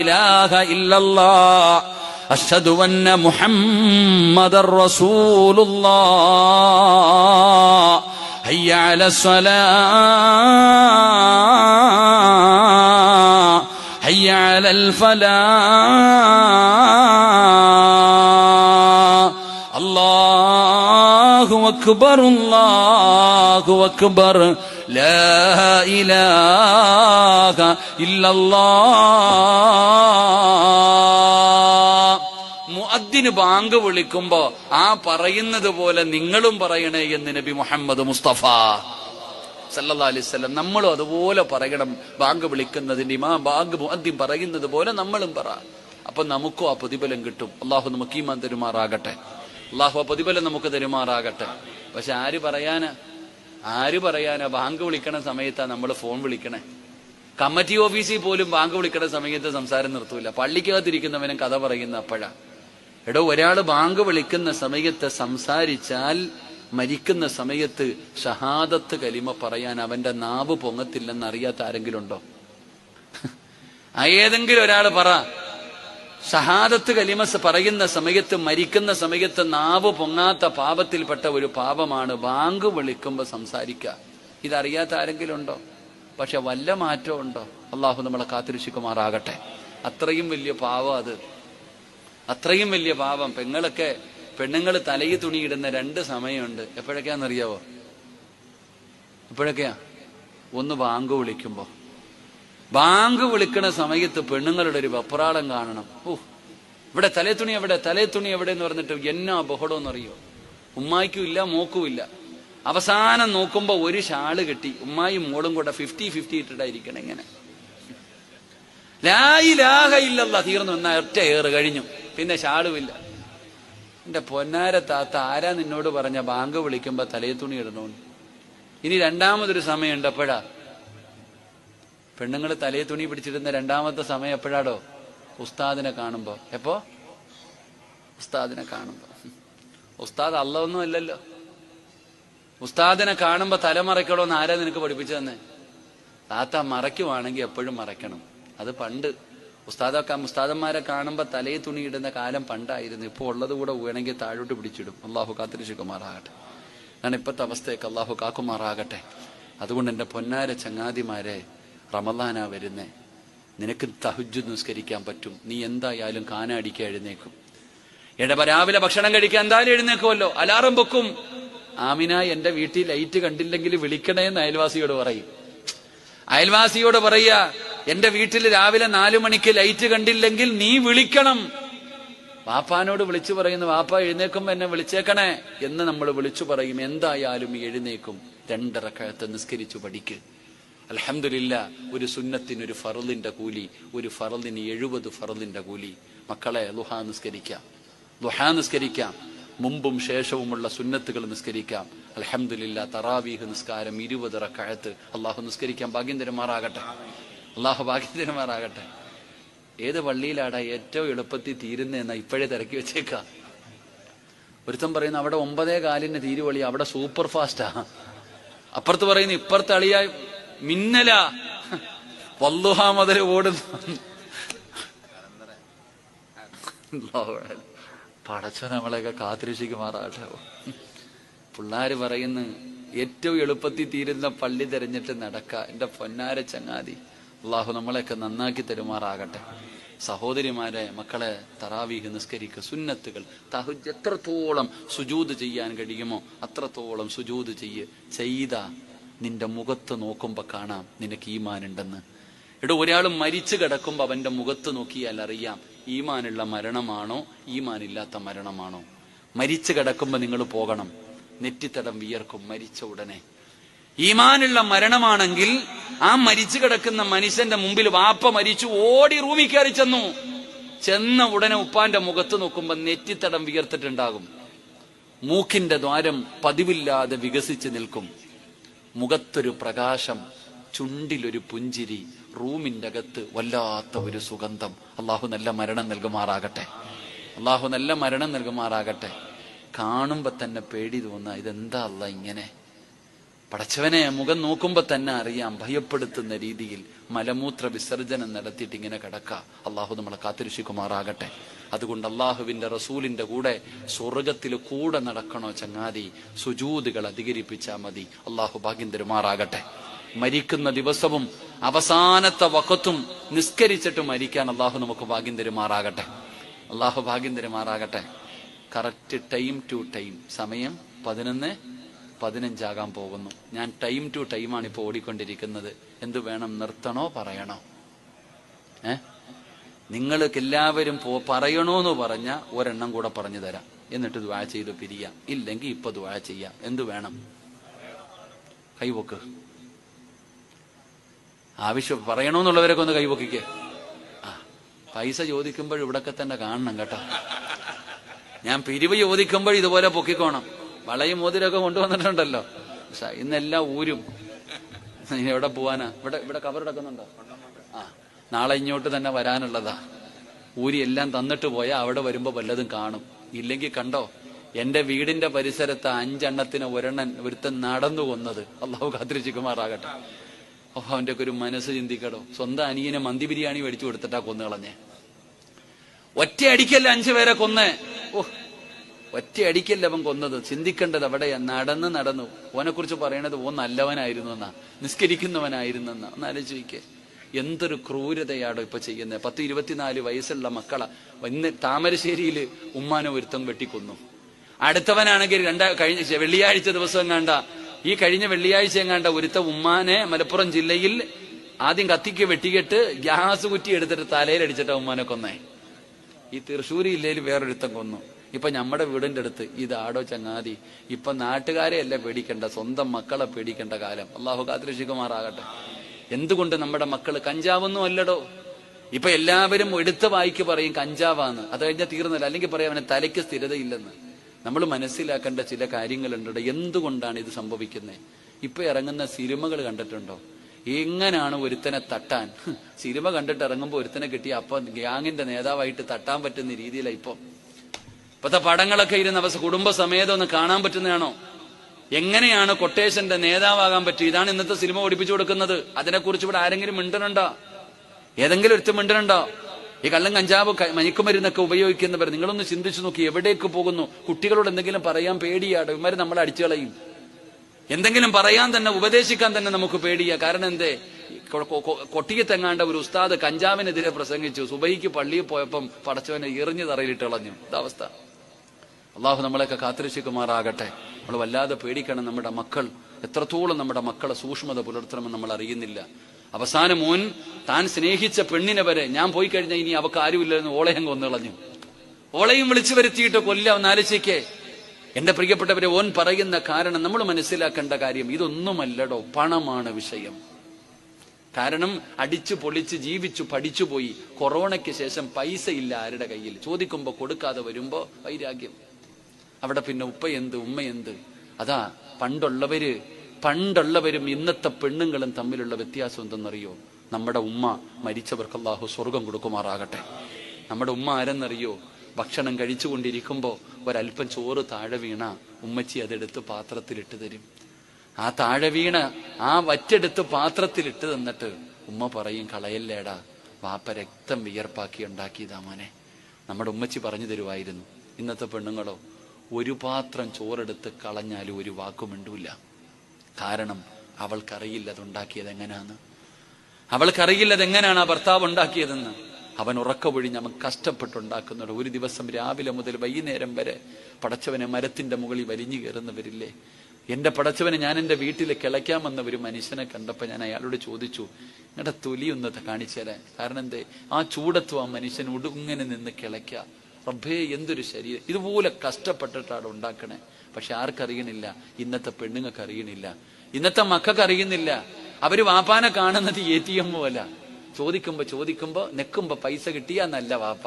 ഇലാഹ ഇല്ലല്ലാഹ് അശ്ഹദു അന്ന മുഹമ്മദർ റസൂലുള്ളാഹ് ഹയ്യ അലസ് സ്വലാഹ് ഹയ്യ അലൽ ഫലാഹ് അല്ലാഹു അക്ബർ അല്ലാഹു അക്ബർ ലാ ഇലാഹ ഇല്ലല്ലാഹ്. മുഅദ്ദിന് ബാങ്ക് വിളിക്കുമ്പോ ആ പറയുന്നത് പോലെ നിങ്ങളും പറയണേ എന്ന് നബി മുഹമ്മദ് മുസ്തഫ സല്ലല്ലാഹു അലൈഹി വസല്ലം. നമ്മളും അതുപോലെ പറയണം. ബാങ്ക് വിളിക്കുന്നതിന്റെ ബാങ്ക് മുഅദ്ദിൻ പറയുന്നത് പോലെ നമ്മളും പറ. അപ്പൊ നമുക്കും ആ പ്രതിഫലം കിട്ടും. അള്ളാഹു നമുക്ക് ഈമാൻ തരുമാറാകട്ടെ. അള്ളാഹു ആ പ്രതിഫലം നമുക്ക് തരുമാറാകട്ടെ. പക്ഷെ ആര് പറയാനാ ബാങ്ക് വിളിക്കണ സമയത്താ നമ്മൾ ഫോൺ വിളിക്കണേ. കമ്മിറ്റി ഓഫീസിൽ പോലും ബാങ്ക് വിളിക്കണ സമയത്ത് സംസാരം നിർത്തൂല. പള്ളിക്കകത്തിരിക്കുന്നവനെ കഥ പറയുന്ന അപ്പോഴാ. എടോ, ഒരാള് ബാങ്ക് വിളിക്കുന്ന സമയത്ത് സംസാരിച്ചാൽ മരിക്കുന്ന സമയത്ത് ഷഹാദത്ത് കലിമ പറയാൻ അവന്റെ നാവ് പൊങ്ങത്തില്ലെന്ന് അറിയാത്ത ആരെങ്കിലും ഉണ്ടോ? ഏതെങ്കിലും ഒരാൾ പറ, ഷഹാദത്ത് കലിമ പറയുന്ന സമയത്ത് മരിക്കുന്ന സമയത്ത് നാവ് പൊങ്ങാത്ത പാപത്തിൽപ്പെട്ട ഒരു പാപമാണ് ബാങ്ക് വിളിക്കുമ്പോ സംസാരിക്കുക. ഇതറിയാത്ത ആരെങ്കിലും ഉണ്ടോ? പക്ഷെ വല്ല മാറ്റവും ഉണ്ടോ? അള്ളാഹു നമ്മളെ കാത്തിരക്ഷിക്കുമാറാകട്ടെ. അത്രയും വലിയ പാവം അത്, അത്രയും വലിയ പാപം. പെണ്ണുങ്ങൾ തലയിൽ തുണിയിടുന്ന 2 സമയമുണ്ട്. എപ്പോഴൊക്കെയാണെന്നറിയാവോ? എപ്പോഴൊക്കെയാ? ഒന്ന് ബാങ്ക് വിളിക്കുമ്പോ. ബാങ്ക് വിളിക്കണ സമയത്ത് പെണ്ണുങ്ങളുടെ ഒരു വെപ്രാളം കാണണം. ഇവിടെ തലേത്തുണി എവിടെ എന്ന് പറഞ്ഞിട്ട് എന്നാ ബഹളമെന്നറിയോ? ഉമ്മായിക്കും ഇല്ല മോക്കും ഇല്ല. അവസാനം നോക്കുമ്പോ ഒരു ഷാള് കെട്ടി ഉമ്മായും മോളും കൂടെ 50-50 ഇട്ടിട്ടായിരിക്കണം. ഇങ്ങനെ ലാ ഇലാഹ ഇല്ലല്ലാഹ് തീർന്നു. എന്നാ ഒറ്റ ഏറ് കഴിഞ്ഞു. പിന്നെ ഷാളുമില്ല. എന്റെ പൊന്നാര താത്ത, ആരാ നിന്നോട് പറഞ്ഞ ബാങ്ക് വിളിക്കുമ്പോ തലേത്തുണി ഇടണോന്ന്? ഇനി രണ്ടാമതൊരു സമയമുണ്ട്. എപ്പോഴാ? പെണ്ണുങ്ങൾ തലേ തുണി പിടിച്ചിരുന്ന രണ്ടാമത്തെ സമയം എപ്പോഴാടോ? ഉസ്താദിനെ കാണുമ്പോ. എപ്പോ? ഉസ്താദിനെ കാണുമ്പോ. ഉസ്താദ് അല്ല ഒന്നും അല്ലല്ലോ. ഉസ്താദിനെ കാണുമ്പോ തലമറയ്ക്കണോന്ന് ആരാ നിനക്ക് പഠിപ്പിച്ചു തന്നെ? താത്ത മറയ്ക്കുവാണെങ്കിൽ എപ്പോഴും മറയ്ക്കണം. അത് പണ്ട് ഉസ്താദന്മാരെ കാണുമ്പോ തലേ തുണി ഇടുന്ന കാലം പണ്ടായിരുന്നു. ഇപ്പൊ ഉള്ളത് കൂടെ വേണമെങ്കിൽ താഴോട്ട് പിടിച്ചിടും. അള്ളാഹു കാത്തിരക്ഷിക്കുമാറാകട്ടെ. കാരണം ഇപ്പോഴത്തെ അവസ്ഥയൊക്കെ അള്ളാഹു കാക്കുമാറാകട്ടെ. അതുകൊണ്ട് എന്റെ പൊന്നാര ചങ്ങാതിമാരെ, റമളാനാ വരുന്നേ. നിനക്ക് തഹജ്ജുദ് നിസ്കരിക്കാൻ പറ്റും. നീ എന്തായാലും കാനാടിക്കാൻ എഴുന്നേക്കും. രാവിലെ ഭക്ഷണം കഴിക്കാൻ എന്തായാലും എഴുന്നേക്കുമല്ലോ. അലാറം വെക്കും. ആമിന, എന്റെ വീട്ടിൽ ലൈറ്റ് കണ്ടില്ലെങ്കിൽ വിളിക്കണേന്ന് അയൽവാസിയോട് പറയും. അയൽവാസിയോട് പറയാ, എന്റെ വീട്ടിൽ രാവിലെ 4 മണിക്ക് ലൈറ്റ് കണ്ടില്ലെങ്കിൽ നീ വിളിക്കണം. വാപ്പാനോട് വിളിച്ചു പറയുന്നു, വാപ്പ എഴുന്നേക്കുമ്പോ എന്നെ വിളിച്ചേക്കണേ എന്ന് നമ്മൾ വിളിച്ചു പറയും. എന്തായാലും എഴുന്നേക്കും. 2 റക്അത്ത് നിസ്കരിച്ചു പഠിക്ക്. അൽഹംദുലില്ലാഹ്, ഒരു സുന്നത്തിന് ഒരു ഫർളിന്റെ കൂലി, ഒരു ഫർളിന് 70 ഫർളിന്റെ കൂലി. മക്കളെ, ളുഹാ നിസ്കരിക്കാം. മുമ്പും ശേഷവുമുള്ള സുന്നത്തുകൾ നിസ്കരിക്കാം. അൽഹംദുലില്ലാഹ്, തറാവീഹ് നിസ്കാരം 20 റക്അത്ത് അള്ളാഹു നിസ്കരിക്കാൻ ഭാഗ്യം തരുമാറാകട്ടെ. അള്ളാഹു ഭാഗ്യം തരുമാറാകട്ടെ. ഏത് പള്ളിയിലാടാ ഏറ്റവും എളുപ്പത്തിൽ തീരുന്നതെന്നാ ഇപ്പോഴേ തിരക്കി വെച്ചേക്കാം. ഒരുത്തം പറയുന്നു അവിടെ 9:15 തീരുവള്ളി, അവിടെ സൂപ്പർ ഫാസ്റ്റാ. അപ്പുറത്ത് പറയുന്നു ഇപ്പുറത്ത് അളിയായി മിന്നല വല്ലുഹ മുതൽ ഓടുന്നു. പടച്ചോ നമ്മളെയൊക്കെ കാത്തിരക്ഷിക്കുമാറാകട്ടെ. പിള്ളാര് പറയുന്നു ഏറ്റവും എളുപ്പത്തിൽ തീരുന്ന പള്ളി തിരഞ്ഞിട്ട് നടക്ക. എന്റെ പൊന്നാര ചങ്ങാതി, അള്ളാഹു നമ്മളെയൊക്കെ നന്നാക്കി തരുമാറാകട്ടെ. സഹോദരിമാരെ, മക്കളെ, തറാവീഹ് നിസ്കരിക്കുക. സുന്നത്തുകൾ തഹജ്ജുദ് എത്രത്തോളം സുജൂദ് ചെയ്യാൻ കഴിയുമോ അത്രത്തോളം സുജൂദ് ചെയ്താ നിന്റെ മുഖത്ത് നോക്കുമ്പോ കാണാം നിനക്ക് ഈമാനുണ്ടെന്ന്. ഒരാൾ മരിച്ചു കിടക്കുമ്പോ അവന്റെ മുഖത്ത് നോക്കിയാൽ അറിയാം ഈമാനുള്ള മരണമാണോ ഈമാനില്ലാത്ത മരണമാണോ. മരിച്ചു കിടക്കുമ്പോ നിങ്ങൾ പോകണം. നെറ്റിത്തടം വിയർക്കും മരിച്ച ഉടനെ. ഈമാനുള്ള മരണമാണെങ്കിൽ ആ മരിച്ചു കിടക്കുന്ന മനുഷ്യന്റെ മുമ്പിൽ വാപ്പ മരിച്ചു, ഓടി റൂമിൽ കയറി ചെന്ന ഉടനെ ഉപ്പാന്റെ മുഖത്ത് നോക്കുമ്പോ നെറ്റിത്തടം വിയർത്തിട്ടുണ്ടാകും. മൂക്കിന്റെ ദ്വാരം പതിവില്ലാതെ വികസിച്ച് നിൽക്കും. മുഖത്തൊരു പ്രകാശം, ചുണ്ടിലൊരു പുഞ്ചിരി, റൂമിന്റെ അകത്ത് വല്ലാത്ത ഒരു സുഗന്ധം. അള്ളാഹു നല്ല മരണം നൽകുമാറാകട്ടെ. കാണുമ്പോ തന്നെ പേടി തോന്നുക, ഇതെന്താ അല്ല ഇങ്ങനെ? പടച്ചവനെ മുഖം നോക്കുമ്പോ തന്നെ അറിയാം, ഭയപ്പെടുത്തുന്ന രീതിയിൽ മലമൂത്ര വിസർജനം നടത്തിയിട്ട് ഇങ്ങനെ കിടക്കുക. അള്ളാഹു നമ്മളെ കാത്തിരക്ഷിക്കുമാറാകട്ടെ. അതുകൊണ്ട് അള്ളാഹുവിന്റെ റസൂലിന്റെ കൂടെ സ്വർഗത്തിൽ കൂടെ നടക്കണോ ചങ്ങാതി, സുജൂദുകൾ അധികരിപ്പിച്ചാൽ മതി. അള്ളാഹു ഭാഗ്യം തരുമാറാകട്ടെ. മരിക്കുന്ന ദിവസവും അവസാനത്തെ വഖത്തും നിസ്കരിച്ചിട്ട് മരിക്കാൻ അള്ളാഹു നമുക്ക് ഭാഗ്യം തരുമാറാകട്ടെ. അള്ളാഹു ഭാഗ്യം തരുമാറാകട്ടെ. കറക്റ്റ് ടൈം ടു ടൈം, സമയം 11:15 പോകുന്നു. ഞാൻ ടൈം ടു ടൈമാണ് ഇപ്പോൾ ഓടിക്കൊണ്ടിരിക്കുന്നത്. എന്തു വേണം, നിർത്തണോ പറയണോ? നിങ്ങൾക്ക് എല്ലാവരും പറയണോന്ന് പറഞ്ഞ ഒരെണ്ണം കൂടെ പറഞ്ഞു തരാം, എന്നിട്ട് ദുആ ചെയ്ത് പിരിയാം. ഇല്ലെങ്കിൽ ഇപ്പൊ ദുആ ചെയ്യാം. എന്തു വേണം? കൈവക്ക്. ആവശ്യം പറയണോന്നുള്ളവരൊക്കെ ഒന്ന് കൈവക്കിക്കേ. പൈസ ചോദിക്കുമ്പോൾ ഇവിടൊക്കെ തന്നെ കാണണം കേട്ടോ. ഞാൻ പിരിവ് ചോദിക്കുമ്പോൾ ഇതുപോലെ പൊക്കിക്കോണം. വളയും മോതിരൊക്കെ കൊണ്ടുവന്നിട്ടുണ്ടല്ലോ. പക്ഷെ ഇന്നെല്ലാം ഊരും. ഇനി എവിടെ പോവാനാ? ഇവിടെ കവറെടുക്കുന്നുണ്ടോ? നാളെ ഇങ്ങോട്ട് തന്നെ വരാനുള്ളതാ. ഊരി എല്ലാം തന്നിട്ട് പോയാൽ അവിടെ വരുമ്പോ വല്ലതും കാണും. ഇല്ലെങ്കിൽ കണ്ടോ, എന്റെ വീടിന്റെ പരിസരത്ത് 5 എണ്ണത്തിന് ഒരുത്തൻ നടന്നു കൊന്നത്. അള്ളാഹു കാത്തിരക്ഷിക്കുമാറാകട്ടെ. അവന്റെ ഒക്കെ ഒരു മനസ്സ് ചിന്തിക്കടോ. സ്വന്തം അനിയനെ മന്തി ബിരിയാണി മേടിച്ചു കൊടുത്തിട്ടാ കൊന്നു കളഞ്ഞേ. ഒറ്റ അടിക്കല്ല 5 പേരെ കൊന്നേ. ഒറ്റ അടിക്കല്ല അവൻ കൊന്നത്. ചിന്തിക്കേണ്ടത് അവിടെയാ. നടന്നു ഓനെ കുറിച്ച് പറയണത് ഓൻ നല്ലവനായിരുന്നു എന്നാ, നിസ്കരിക്കുന്നവനായിരുന്നു എന്നാ. ഒന്ന് ആലോചിക്കേ, എന്തൊരു ക്രൂരതയാടോ ഇപ്പൊ ചെയ്യുന്നത്. 10-24 വയസ്സുള്ള മക്കളെ ഇന്ന് താമരശ്ശേരിയിൽ ഉമ്മാനെ ഒരുത്തം വെട്ടിക്കൊന്നു. അടുത്തവനാണെങ്കിൽ കഴിഞ്ഞ വെള്ളിയാഴ്ച ദിവസം എങ്ങാണ്ട, ഈ കഴിഞ്ഞ വെള്ളിയാഴ്ച എങ്ങാണ്ട ഒരുത്ത ഉമ്മാനെ മലപ്പുറം ജില്ലയിൽ ആദ്യം കത്തിക്ക് വെട്ടിയിട്ട് ഗ്യാസ് കുറ്റി എടുത്തിട്ട് തലയിലടിച്ചിട്ടാ ഉമ്മാനെ കൊന്നേ. ഈ തൃശ്ശൂർ ജില്ലയിൽ വേറൊരുത്തം കൊന്നു. ഇപ്പൊ നമ്മുടെ വീടിന്റെ അടുത്ത്. ഇതാടോ ചങ്ങാതി. ഇപ്പൊ നാട്ടുകാരെ അല്ല പേടിക്കേണ്ട, സ്വന്തം മക്കളെ പേടിക്കേണ്ട കാലം. അള്ളാഹു കാത്തിരക്ഷിക്കുമാറാകട്ടെ. എന്തുകൊണ്ട് നമ്മുടെ മക്കള് കഞ്ചാവൊന്നും അല്ലടോ. ഇപ്പൊ എല്ലാവരും എടുത്ത വായിക്ക് പറയും കഞ്ചാവാന്ന്. അത് കഴിഞ്ഞാൽ തീർന്നില്ല. അല്ലെങ്കിൽ പറയാം അവന് തലയ്ക്ക് സ്ഥിരതയില്ലെന്ന്. നമ്മൾ മനസ്സിലാക്കേണ്ട ചില കാര്യങ്ങളുണ്ട്. എന്തുകൊണ്ടാണ് ഇത് സംഭവിക്കുന്നത്? ഇപ്പൊ ഇറങ്ങുന്ന സിനിമകൾ കണ്ടിട്ടുണ്ടോ? എങ്ങനെയാണ് ഒരുത്തനെ തട്ടാൻ? സിനിമ കണ്ടിട്ട് ഇറങ്ങുമ്പോൾ ഒരുത്തനെ കിട്ടിയ അപ്പൊ ഗ്യാങ്ങിന്റെ നേതാവായിട്ട് തട്ടാൻ പറ്റുന്ന രീതിയിലാണ് ഇപ്പത്തെ പടങ്ങളൊക്കെ ഇരുന്ന് അവസ്ഥ. കുടുംബസമേതം ഒന്ന് കാണാൻ പറ്റുന്നതാണോ? എങ്ങനെയാണ് കൊട്ടേഷന്റെ നേതാവാകാൻ പറ്റും? ഇതാണ് ഇന്നത്തെ സിനിമ ഓടിപ്പിച്ചു കൊടുക്കുന്നത്. അതിനെക്കുറിച്ച് ഇവിടെ ആരെങ്കിലും മിണ്ടനുണ്ടോ? ഏതെങ്കിലും ഒരുത്തം മിണ്ടനുണ്ടോ? ഈ കള്ളം കഞ്ചാവ് മയക്കുമരുന്നൊക്കെ ഉപയോഗിക്കുന്നവർ നിങ്ങളൊന്ന് ചിന്തിച്ചു നോക്കി, എവിടേക്ക് പോകുന്നു? കുട്ടികളോട് എന്തെങ്കിലും പറയാൻ പേടിയാണ്. ഇവന്മാര് നമ്മളെ അടിച്ചു കളയും. എന്തെങ്കിലും പറയാൻ തന്നെ, ഉപദേശിക്കാൻ തന്നെ നമുക്ക് പേടിയാ. കാരണം എന്തേ? കൊട്ടിയത്തെങ്ങാണ്ട ഒരു ഉസ്താദ് കഞ്ചാവിനെതിരെ പ്രസംഗിച്ചു. സുബഹിക്ക് പള്ളിയിൽ പോയപ്പം പടച്ചവനെ എറിഞ്ഞു തറയിലിട്ട് കളഞ്ഞു. ഇതവസ്ഥ. അള്ളാഹു നമ്മളെയൊക്കെ കാത്തിരക്ഷിക്കുമാറാകട്ടെ. നമ്മൾ വല്ലാതെ പേടിക്കണം. നമ്മുടെ മക്കൾ എത്രത്തോളം നമ്മുടെ മക്കളെ സൂക്ഷ്മത പുലർത്തണമെന്ന് നമ്മൾ അറിയുന്നില്ല. അവസാനം മോൻ താൻ സ്നേഹിച്ച പെണ്ണിനെ വരെ ഞാൻ പോയി കഴിഞ്ഞാൽ ഇനി അവക്ക് ആരുമില്ലെന്ന് ഓളയും കൊന്നു കളഞ്ഞു. ഓളയും വിളിച്ചു വരുത്തിയിട്ട് കൊല്ലാവുന്ന ആലോചിക്കേ. എന്റെ പ്രിയപ്പെട്ടവരെ, ഓൻ പറയുന്ന കാരണം നമ്മൾ മനസ്സിലാക്കേണ്ട കാര്യം ഇതൊന്നുമല്ലടോ, പണമാണ് വിഷയം. കാരണം അടിച്ചു പൊളിച്ച് ജീവിച്ചു പഠിച്ചുപോയി. കൊറോണയ്ക്ക് ശേഷം പൈസ ഇല്ല ആരുടെ കയ്യിൽ. ചോദിക്കുമ്പോ കൊടുക്കാതെ വരുമ്പോ വൈരാഗ്യം. അവിടെ പിന്നെ ഉപ്പയെന്ത് ഉമ്മയെന്ത്. അതാ പണ്ടുള്ളവരും ഇന്നത്തെ പെണ്ണുങ്ങളും തമ്മിലുള്ള വ്യത്യാസം എന്തെന്നറിയോ? നമ്മുടെ ഉമ്മ മരിച്ചവർക്ക് അല്ലാഹു സ്വർഗം കൊടുക്കുമാറാകട്ടെ. നമ്മുടെ ഉമ്മ ആരെന്നറിയോ? ഭക്ഷണം കഴിച്ചുകൊണ്ടിരിക്കുമ്പോ ഒരല്പം ചോറ് താഴെ വീണ ഉമ്മച്ചി അതെടുത്ത് പാത്രത്തിലിട്ട് തരും. ആ താഴെ വീണ ആ വറ്റെടുത്ത് പാത്രത്തിലിട്ട് തന്നിട്ട് ഉമ്മ പറയും, കളയല്ലേടാ, വാപ്പ രക്തം വിയർപ്പാക്കി ഉണ്ടാക്കിയതാ മോനെ. നമ്മുടെ ഉമ്മച്ചി പറഞ്ഞു തരുമായിരുന്നു. ഇന്നത്തെ പെണ്ണുങ്ങളോ ഒരു പാത്രം ചോറെടുത്ത് കളഞ്ഞാലും ഒരു വാക്കും മിണ്ടൂല. കാരണം അവൾക്കറിയില്ല അതുണ്ടാക്കിയത് എങ്ങനെയാന്ന്. അവൾക്കറിയില്ല അതെങ്ങനെയാണ് ആ ഭർത്താവ് ഉണ്ടാക്കിയതെന്ന്. അവൻ ഉറക്കമൊഴിഞ്ഞ് അവൻ കഷ്ടപ്പെട്ടുണ്ടാക്കുന്നുണ്ട്. ഒരു ദിവസം രാവിലെ മുതൽ വൈകുന്നേരം വരെ പടച്ചവനെ മരത്തിന്റെ മുകളിൽ വലിഞ്ഞു കയറുന്നവരില്ലേ. എന്റെ പടച്ചവനെ, ഞാൻ എന്റെ വീട്ടിൽ കിളയ്ക്കാമെന്ന ഒരു മനുഷ്യനെ കണ്ടപ്പോൾ ഞാൻ അയാളോട് ചോദിച്ചു, നിങ്ങളുടെ തൊലി ഒന്നത്തെ കാണിച്ചു തരാൻ. കാരണം എന്തേ? ആ ചൂടത്തും ആ മനുഷ്യൻ ഉടുങ്ങനെ നിന്ന് കിളയ്ക്ക. റബ്ബേ, എന്തൊരു ശരീരം. ഇതുപോലെ കഷ്ടപ്പെട്ടിട്ടാണ് ഉണ്ടാക്കണേ. പക്ഷെ ആർക്കറിയണില്ല? ഇന്നത്തെ പെണ്ണുങ്ങൾക്ക് അറിയണില്ല, ഇന്നത്തെ മക്കൾക്ക് അറിയുന്നില്ല. അവര് വാപ്പാനെ കാണുന്നത് ATM പോലെ. ചോദിക്കുമ്പോ നെക്കുമ്പോ പൈസ കിട്ടിയാ നല്ല വാപ്പ